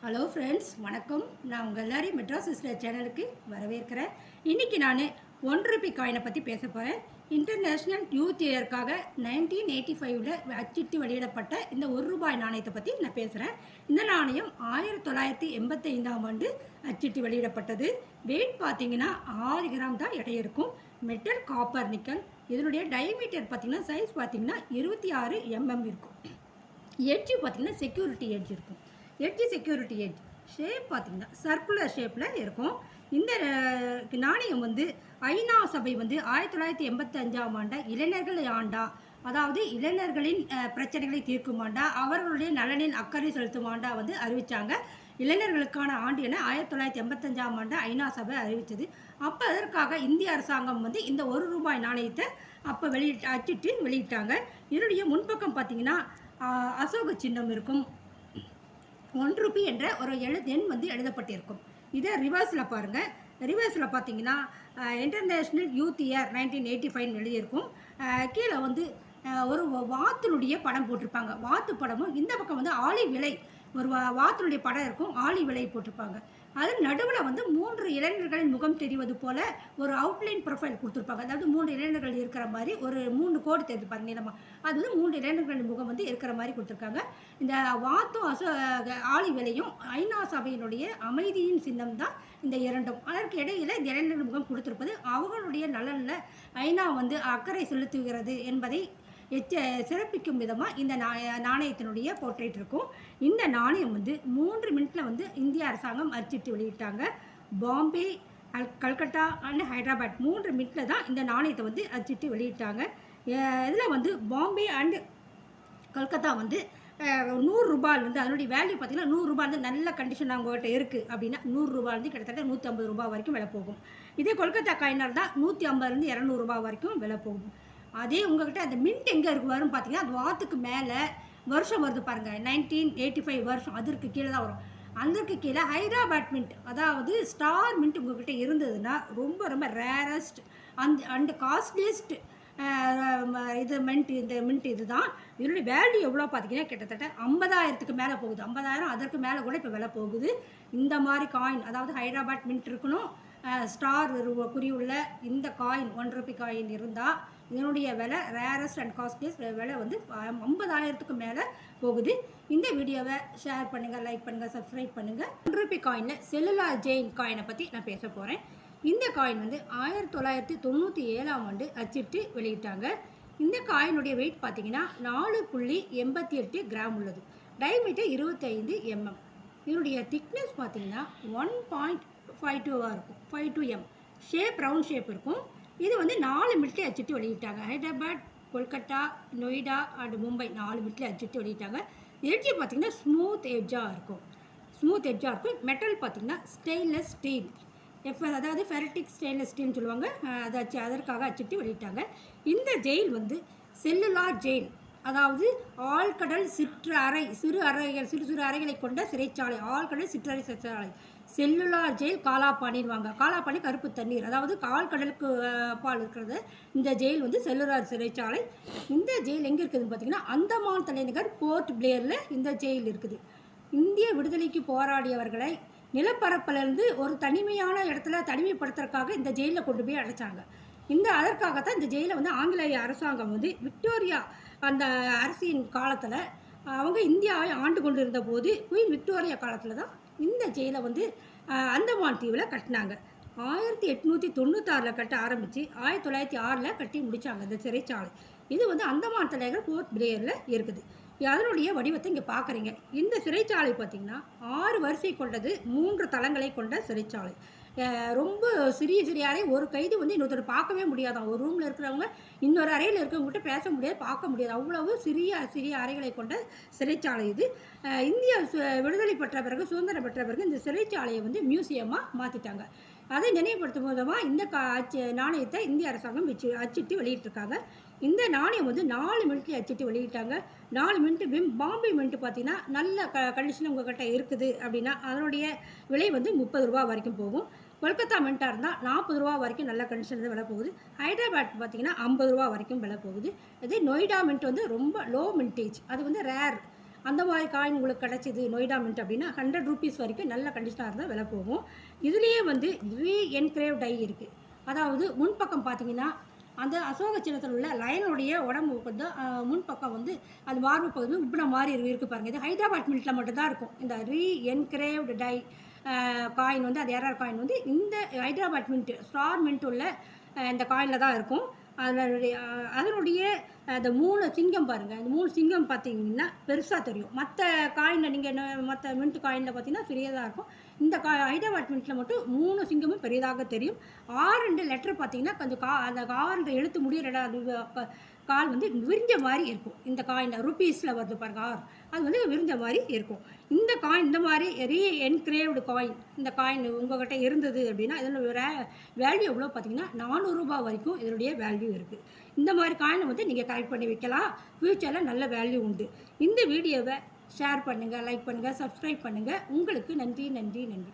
Hello friends, வணக்கம். நான் உங்கள் எல்லாரையும் மெட்ராஸ் சிஸ்டர் சேனலுக்கு வரவேற்கிறேன். இன்றைக்கி நான் ₹1 காயினை பற்றி பேச போகிறேன். இன்டர்நேஷ்னல் யூத் இயர்க்காக 1985 அச்சிட்டு வெளியிடப்பட்ட இந்த ₹1 நாணயத்தை பற்றி நான் பேசுகிறேன். இந்த நாணயம் 1985ஆம் ஆண்டு அச்சிட்டு வெளியிடப்பட்டது. வெயிட் பார்த்திங்கன்னா 6 கிராம் தான் எடை இருக்கும். Metal, copper, nickel. இதனுடைய டயமீட்டர் பார்த்திங்கன்னா சைஸ் பார்த்திங்கன்னா 26 mm இருக்கும். எட்ஜ் பார்த்திங்கன்னா செக்யூரிட்டி எட்ஜ் இருக்கும். செக்யூரிட்டி எட்ஜ் ஷேப் பார்த்திங்கன்னா சர்க்குலர் ஷேப்பில் இருக்கும். இந்த நாணயம் ஐநா சபை 1985ஆம் ஆண்டா இளைஞர்கள் ஆண்டா, அதாவது இளைஞர்களின் பிரச்சனைகளை தீர்க்கும் ஆண்டா, அவர்களுடைய நலனில் அக்கறை செலுத்தும் ஆண்டா அறிவித்தாங்க. இளைஞர்களுக்கான ஆண்டு என 1985ஆம் ஆண்டு ஐநா சபை அறிவித்தது. அப்போ அதற்காக இந்திய அரசாங்கம் இந்த ₹1 நாணயத்தை அப்போ அச்சிட்டு வெளியிட்டாங்க. இதனுடைய முன்பக்கம் பார்த்திங்கன்னா அசோக சின்னம் இருக்கும். ₹1 என்ற ஒரு எண் எழுதப்பட்டிருக்கும். இதை ரிவர்ஸில் பாருங்கள். ரிவர்ஸில் பார்த்தீங்கன்னா இன்டர்நேஷ்னல் யூத் இயர் 1985 எழுதியிருக்கும். கீழே ஒரு வாத்தினுடைய படம் போட்டிருப்பாங்க. வாத்து படமும் இந்த பக்கம் ஆலிவ் இலை, ஒரு வாத்தினுடைய படம் இருக்கும், ஆலிவ் இலை போட்டிருப்பாங்க. அது நடுவில் 3 இளைஞர்களின் முகம் தெரிவது போல் ஒரு அவுட்லைன் ப்ரொஃபைல் கொடுத்துருப்பாங்க. அதாவது 3 இளைஞர்கள் இருக்கிற மாதிரி ஒரு 3 கோடு தெரிஞ்சுப்பாங்க நீளமாக. அது 3 இளைஞர்களின் முகம் இருக்கிற மாதிரி கொடுத்துருக்காங்க. இந்த வாத்தும் ஆலிவ் இலையும் ஐநா சபையினுடைய அமைதியின் சின்னம் தான் இந்த இரண்டும். அதற்கு இடையில் இந்த இளைஞர்கள் முகம் கொடுத்துருப்பது அவர்களுடைய நலனில் ஐநா அக்கறை செலுத்துகிறது என்பதை சிறப்பிக்கும் விதமாக இந்த நாணயத்தினுடைய போர்ட்ரேட் இருக்கும். இந்த நாணயம் 3 மினிட்டில் இந்திய அரசாங்கம் அச்சிட்டு வெளியிட்டாங்க. பாம்பே, கல்கட்டா அண்ட் ஹைதராபாத் 3 மினிட்டில் தான் இந்த நாணயத்தை அச்சிட்டு வெளியிட்டாங்க. இதில் பாம்பே அண்டு கல்கத்தா ₹100 அதனுடைய வேல்யூ பார்த்திங்கன்னா ₹100 நல்ல கண்டிஷன் அவங்ககிட்ட இருக்குது அப்படின்னா ₹100 கிட்டத்தட்ட ₹150 வரைக்கும் விலை போகும். இதே கொல்கத்தா காயினர் தான் ₹150 ₹200 வரைக்கும் விலை போகும். அதே உங்கள்கிட்ட அந்த மின்ட் எங்கே இருக்கு வரும் பார்த்தீங்கன்னா அது வாத்துக்கு மேலே வருஷம் வருது பாருங்கள், 1985 வருஷம். அதற்கு கீழே தான் வரும். அதற்கு கீழே ஹைதராபாத் மின்ட், அதாவது ஸ்டார் மின்ட் உங்கள்கிட்ட இருந்ததுன்னா ரொம்ப ரொம்ப ரேரஸ்ட் அண்ட் காஸ்ட்லியஸ்ட் இது இந்த மின்ட் இது தான். இதனுடைய வேல்யூ எவ்வளோ பார்த்தீங்கன்னா கிட்டத்தட்ட 50,000க்கு மேலே போகுது. 50,000 அதற்கு மேலே கூட இப்போ விலை போகுது. இந்த மாதிரி காயின், அதாவது ஹைதராபாத் மின்ட் இருக்கணும், ஸ்டார் குறியுள்ள இந்த காயின் ₹1 காயின் இருந்தால் இதனுடைய விலை ரேரஸ்ட் அண்ட் காஸ்ட்லியஸ்ட் விலை 50,000க்கு மேலே போகுது. இந்த வீடியோவை ஷேர் பண்ணுங்கள், லைக் பண்ணுங்கள், சப்ஸ்கிரைப் பண்ணுங்கள். ₹1 காயினில் செல்லுலார் ஜெயின் காயினை பற்றி நான் பேச போகிறேன். இந்த காயின் 1997ஆம் ஆண்டு அச்சிட்டு வெளியிட்டாங்க. இந்த காயினுடைய வெயிட் பார்த்திங்கன்னா 4.88 கிராம் உள்ளது. Diameter 25 mm. இதனுடைய திக்னஸ் பார்த்திங்கன்னா 1.52 இருக்கும், 52 m. ஷேப் ரவுண்ட் ஷேப் இருக்கும். இது 4 மினிட்லேயே அச்சிட்டு வெளியிட்டாங்க. ஹைதராபாத், கொல்கட்டா, நொய்டா அண்ட் மும்பை 4 மினிட்லேயே அச்சிட்டு வெளியிட்டாங்க. எட்ஜி பார்த்திங்கன்னா ஸ்மூத் எட்ஜாக இருக்கும். மெட்டல் பார்த்திங்கன்னா ஸ்டெயின்லெஸ் ஸ்டீல், அதாவது ஃபெரட்டிக் ஸ்டெயின்லெஸ் ஸ்டீல்னு சொல்லுவாங்க. அதற்காக அச்சிட்டு வெளியிட்டாங்க. இந்த ஜெயில் செல்லுலார் ஜெயில், அதாவது ஆழ்கடல் சிறு அறைகளை கொண்ட சிறைச்சாலை. ஆழ்கடல் சிற்றறை சிறைச்சாலை செல்லுலார் ஜெயில். காலாப்பானி கருப்பு தண்ணீர், அதாவது ஆழ்கடலுக்கு அப்பால் இருக்கிறது இந்த ஜெயில் செல்லுலார் சிறைச்சாலை. இந்த ஜெயில் எங்கே இருக்குதுன்னு பார்த்தீங்கன்னா அந்தமான் தலைநகர் போர்ட் பிளேயரில் இந்த ஜெயில் இருக்குது. இந்திய விடுதலைக்கு போராடியவர்களை நிலப்பரப்பிலிருந்து ஒரு தனிமையான இடத்துல தனிமைப்படுத்துறதுக்காக இந்த ஜெயிலில் கொண்டு போய் அடைச்சாங்க. அதற்காகத்தான் இந்த ஜெயிலை ஆங்கிலேய அரசாங்கம் விக்டோரியா அந்த அரசியின் காலத்தில் அவங்க இந்தியாவை ஆண்டு கொண்டு இருந்த போது குயின் விக்டோரியா காலத்தில் தான் இந்த ஜெயிலை அந்தமான் தீவில் கட்டினாங்க. 1896 கட்ட ஆரம்பித்து 1906 கட்டி முடித்தாங்க இந்த சிறைச்சாலை. இது அந்தமான் தலைநகர் போர்ட் பிளேயரில் இருக்குது. அதனுடைய வடிவத்தை இங்கே பார்க்குறீங்க. இந்த சிறைச்சாலை பார்த்திங்கன்னா 6 வரிசை கொண்டது, 3 தளங்களை கொண்ட சிறைச்சாலை. ரொம்ப சிறிய அறை. ஒரு கைது இன்னொருத்தர் பார்க்கவே முடியாதான். ஒரு ரூமில் இருக்கிறவங்க இன்னொரு அறையில் இருக்கிறவங்ககிட்ட பேச முடியாது, பார்க்க முடியாது. அவ்வளவு சிறிய அறைகளை கொண்ட சிறைச்சாலை இது. இந்தியா விடுதலை பெற்ற பிறகு, சுதந்திரம் பெற்ற பிறகு இந்த சிறைச்சாலையை மியூசியமாக மாற்றிட்டாங்க. அதை நினைவுபடுத்தும் விதமாக இந்த நாணயத்தை இந்திய அரசாங்கம் அச்சிட்டு வெளியிட்டிருக்காங்க. இந்த நாணயம் 4 மினிட்லேயே அச்சிட்டு வெளியிட்டாங்க. 4 மினிட்டு. பாம்பே மின்ட்டு பார்த்தீங்கன்னா நல்ல கண்டிஷன் உங்கள்கிட்ட இருக்குது அப்படின்னா அதனுடைய விலை ₹30 வரைக்கும் போகும். கொல்கத்தா மின்ட்டாக இருந்தால் ₹40 வரைக்கும் நல்ல கண்டிஷன் விலை போகுது. ஹைதராபாத் பார்த்திங்கன்னா ₹50 வரைக்கும் விலை போகுது. இதே நொய்டா மின்ட் ரொம்ப லோ மின்டேஜ், அது ரேர், அந்த மாதிரி காயின் உங்களுக்கு கிடச்சிது நொய்டா மின்ட் அப்படின்னா 100 ரூபீஸ் வரைக்கும் நல்ல கண்டிஷனாக இருந்தால் விலை போகும். இதுலேயே வந்து ரீஎன்கிரேவ் டை இருக்குது. அதாவது முன்பக்கம் பார்த்தீங்கன்னா அந்த அசோக சின்னத்தில் உள்ள லயனுடைய உடம்பு வந்து முன்பக்கம் வந்து அது மார்பு பகுதி உப்பின மாதிரி இருக்குது பாருங்கள். இது ஹைதராபாத் மின்ட்டில் மட்டும்தான் இருக்கும். இந்த ரீஎன்கிரேவ்டு டை காயின் வந்து அது எரர் காயின் வந்து இந்த ஹைதராபாத் மின்ட் ஸ்டார் மின்ட் உள்ள இந்த காயினில் தான் இருக்கும். அதனுடைய அந்த 3 சிங்கம் பாருங்கள். அந்த 3 சிங்கம் பார்த்தீங்கன்னா பெருசாக தெரியும். மற்ற காயினில் நீங்கள் மற்ற மின்ட் காயினில் பார்த்தீங்கன்னா சிறியதாக இருக்கும். இந்த ஹைதராபாத் மின்ட்டில் மட்டும் 3 சிங்கமும் பெரியதாக தெரியும். 6 லெட்டர் பார்த்தீங்கன்னா கொஞ்சம் அந்த 6 எழுத்து முடிகிற கால் வந்து விரிஞ்ச மாதிரி இருக்கும். இந்த காயின் ருபீஸில் வருது பாருங்கள் 6, அது வந்து விரிஞ்ச மாதிரி இருக்கும். இந்த காயின் இந்த மாதிரி ரீஎன்கிரேவ்டு காயின் இந்த காயின் உங்கள்கிட்ட இருந்தது அப்படின்னா இதனோட வேல்யூ எவ்வளோ பார்த்தீங்கன்னா 400 ரூபாய் வரைக்கும் இதனுடைய வேல்யூ இருக்குது. இந்த மாதிரி காயினை வந்து நீங்கள் கலெக்ட் பண்ணி வைக்கலாம். ஃப்யூச்சரில் நல்ல வேல்யூ உண்டு. இந்த வீடியோவை ஷேர் பண்ணுங்கள், லைக் பண்ணுங்கள், சப்ஸ்கிரைப் பண்ணுங்கள். உங்களுக்கு நன்றி நன்றி நன்றி.